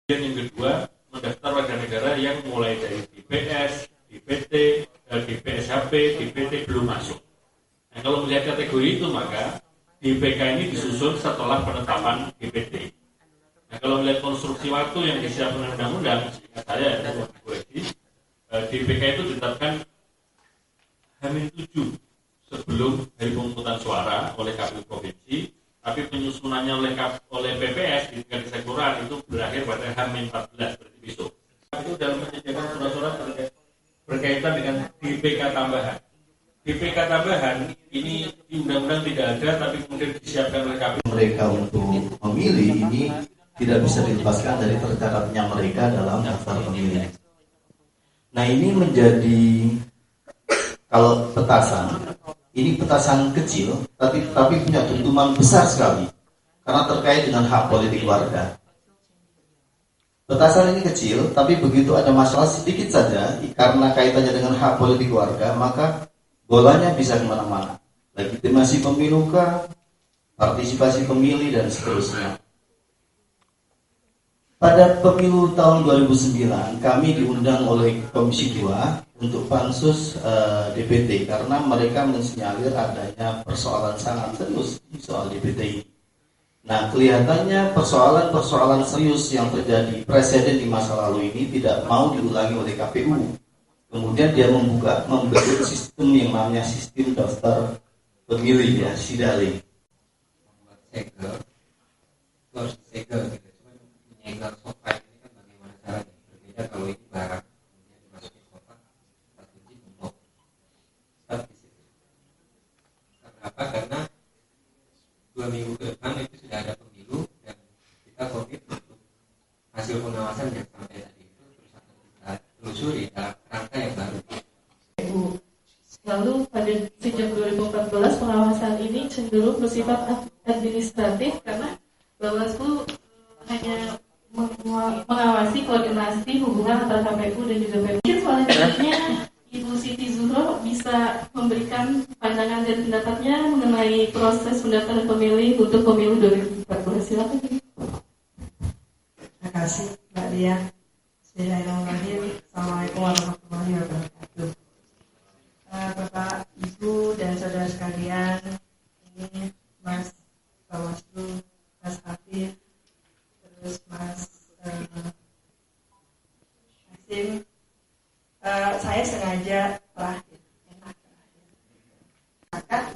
Dan yang kedua, mendaftar warga negara yang mulai dari DPS, DPT, DPSHP, DPT belum masuk. Nah, kalau melihat kategori itu, maka DPK ini disusun setelah penetapan DPT. Nah, kalau melihat konstruksi waktu yang disiapkan undang-undang, seingat saya DPK itu ditetapkan H-7 sebelum hari pemungutan suara oleh KPU provinsi, tapi penyusunannya oleh PPS di tingkat desa kelurahan itu berakhir pada H-14 berarti besok. Itu dalam menyediakan surat-surat berkaitan dengan DPK tambahan. DPK tambahan ini di undang-undang tidak ada, tapi kemudian disiapkan oleh KPU. Mereka untuk memilih ini tidak bisa dilepaskan dari tercatatnya mereka dalam daftar pemilih. Nah, ini menjadi, kalau petasan, ini petasan kecil, tapi punya tuntutan besar sekali karena terkait dengan hak politik warga. Petasan ini kecil, tapi begitu ada masalah sedikit saja karena kaitannya dengan hak politik warga, maka bolanya bisa kemana-mana. Legitimasi pemilu kah, partisipasi pemilih, dan seterusnya. Pada pemilu tahun 2009, kami diundang oleh Komisi 2 untuk pansus DPT karena mereka mensinyalir adanya persoalan sangat serius di soal DPT ini. Nah, kelihatannya persoalan-persoalan serius yang terjadi presiden di masa lalu ini tidak mau diulangi oleh KPU. Kemudian dia membentuk sistem yang namanya sistem daftar pemilih, ya, SIDALE. Segel software ini kan bagaimana caranya? Berbeda kalau ini barang kemudian dimasukin kotak, kita kunci untuk start di situ. Kenapa? Karena 2 minggu ke depan itu sudah ada pemilu dan kita komit untuk hasil pengawasan yang sampai tadi itu terus akan kita telusuri dalam rangka yang baru. Lalu pada sejak 2014 pengawasan ini cenderung bersifat administratif karena Bawaslu hanya mengawasi koordinasi hubungan antara KPU dan juga PPU. Mungkin selanjutnya Ibu Siti Zuhro bisa memberikan pandangan dan pendapatnya mengenai proses pendaftaran pemilih untuk pemilu 2014. Silakan. Terima kasih Mbak Dia. Bismillahirrahmanirrahim. Assalamualaikum warahmatullahi wabarakatuh. Bapak, Ibu, dan saudara sekalian, ini Mas Bawaslu, Mas Afif, terus Mas Hasim, saya sengaja terakhir.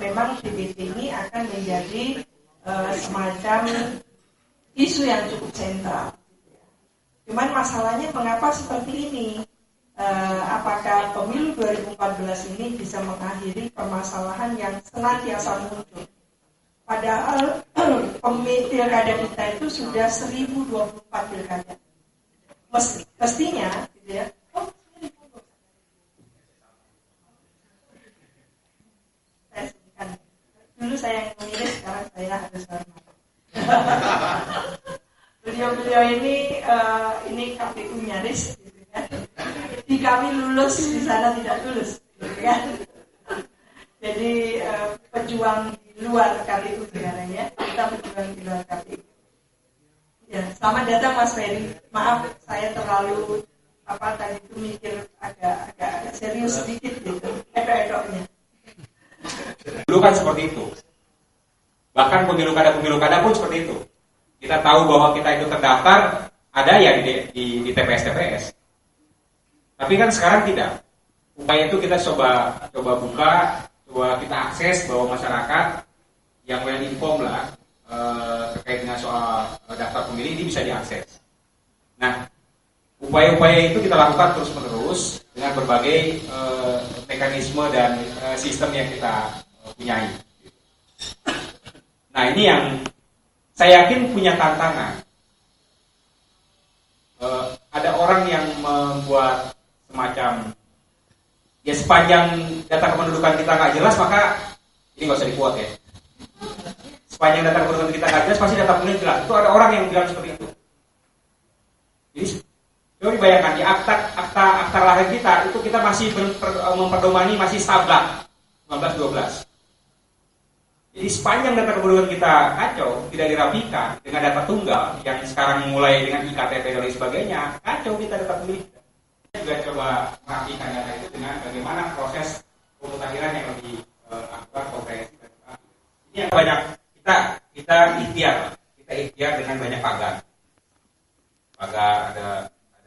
Memang DPT ini akan menjadi semacam isu yang cukup sentral. Cuman masalahnya mengapa seperti ini? Apakah pemilu 2014 ini bisa mengakhiri permasalahan yang senantiasa muncul? Padahal pilkada kita itu sudah 1024 pilkada. Mestinya, gitu ya. Saya sebutkan. Dulu saya yang memilih, sekarang saya harus hormat. Beliau ini KPU nyaris, gitu kan. Di kami lulus, di sana tidak lulus, gitu kan. Jadi pejuang di luar KPU sekarang, ya, kita berjuang di luar KPU. Ya, selamat datang Mas Ferry. Maaf saya terlalu tadi itu mikir agak serius sedikit gitu, edok-edoknya. Dulu kan seperti itu. Bahkan pemilu kada pun seperti itu. Kita tahu bahwa kita itu terdaftar ada ya di TPS. Tapi kan sekarang tidak. Upaya itu kita coba buka, coba kita akses bahwa masyarakat yang well informed lah terkait dengan soal daftar pemilih ini bisa diakses. Nah, upaya-upaya itu kita lakukan terus-menerus dengan berbagai mekanisme dan sistem yang kita punyai. Nah, ini yang saya yakin punya tantangan. Ada orang yang membuat semacam, ya sepanjang data kependudukan kita nggak jelas, maka ini nggak usah dibuat ya. Sepanjang data kependudukan kita nggak jelas, pasti data pemilih jelas. Itu ada orang yang bilang seperti itu. Jadi, coba dibayangkan di akta lahir kita itu kita masih memperdomani masih sablak 1912. Jadi Jadi sepanjang data kependudukan kita kacau, tidak dirapikan dengan data tunggal yang sekarang mulai dengan IKTP dan lain sebagainya, kacau kita data pemilih. Kita juga coba merapikan data itu dengan bagaimana proses pemutakhiran yang lebih akurat, komprehensif. Ini yang banyak kita ikhtiar dengan banyak pagar. Ada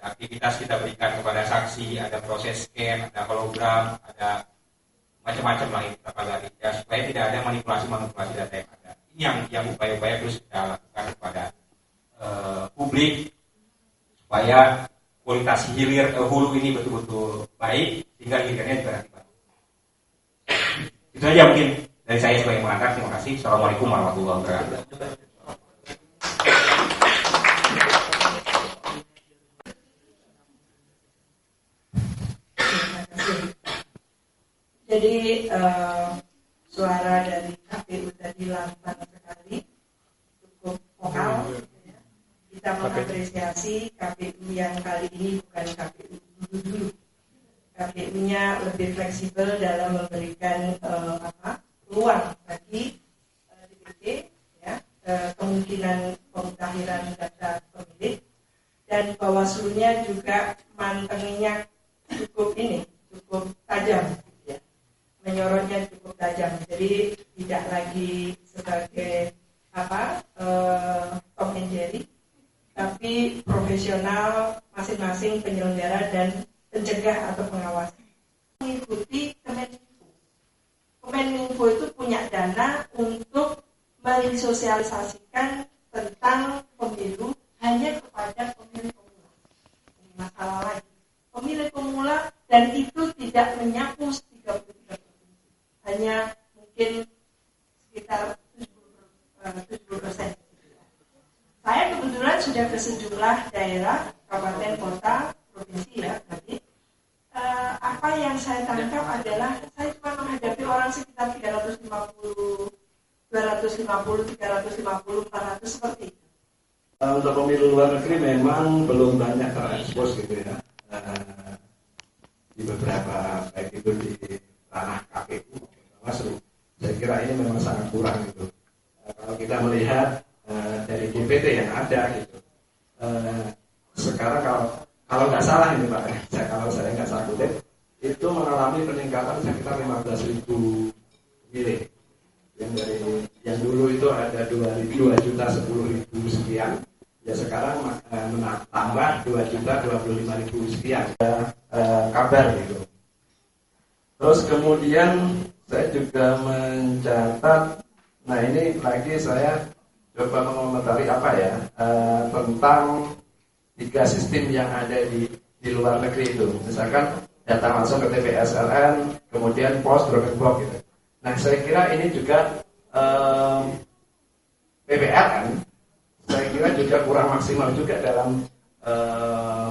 aktivitas kita berikan kepada saksi, ada proses scan, ada hologram, ada macam-macam lah yang kita pagari ya, supaya tidak ada manipulasi data yang ada. Ini yang upaya-upaya terus kita lakukan kepada publik supaya kualitas hilir hulu ini betul-betul baik sehingga hilirnya juga nanti baik. Itu aja mungkin dari saya sebagai pengantar. Terima kasih. Assalamualaikum warahmatullahi wabarakatuh. Jadi suara dari KPU tadi lantang sekali, cukup vokal. Kita mengapresiasi KPU yang kali ini bukan KPU dulu. KPU-nya lebih fleksibel dalam memberikan ruang bagi DPT, ya, kemungkinan pemutakhiran data pemilih, dan Bawaslu-nya juga mantengnya cukup tajam. Menyorotnya cukup tajam, jadi tidak lagi sebagai Tom and Jerry, tapi profesional masing-masing penyelenggara dan pencegah atau pengawas. Mengikuti Kemeninfo. Kemeninfo itu punya dana untuk mensosialisasikan tentang pemilu hanya kepada pemilih pemula. Ini masalah lagi. Pemilih pemula, dan itu tidak menyapu 33%. Hanya mungkin sekitar 70%. Saya kebetulan sudah ke sejumlah daerah, kabupaten, kota, provinsi ya. Jadi apa yang saya tangkap adalah saya cuma menghadapi orang sekitar 350, 400 seperti itu. Untuk pemilu luar negeri memang belum banyak terekspos gitu ya. Di beberapa baik itu di ranah KPU, Bawaslu, saya kira ini memang sangat kurang gitu. Kalau kita melihat dari DPT yang ada gitu, sekarang kalau nggak salah ini Pak, kalau saya nggak salah kutip, itu mengalami peningkatan sekitar 15.000 pemilih. Yang dulu itu ada 2.010.000 sekian, ya sekarang tambah 2.025.000 sekian. Kabar gitu. Terus kemudian saya juga mencatat, nah ini lagi saya coba mengomentari tentang 3 sistem yang ada di luar negeri itu. Misalkan data langsung ke TPSLN, kemudian pos, drop and block gitu. Nah saya kira ini juga PPLN, saya kira juga kurang maksimal juga dalam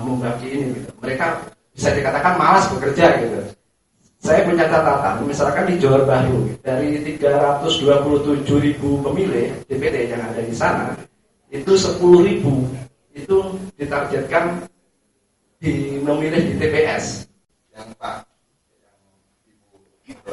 membagi ini gitu. Mereka bisa dikatakan malas bekerja gitu. Saya punya catatan, misalkan di Johor Bahru, dari 327.000 pemilih DPT yang ada di sana, itu 10.000 itu ditargetkan memilih di TPS. Yang Pak, yang Ibu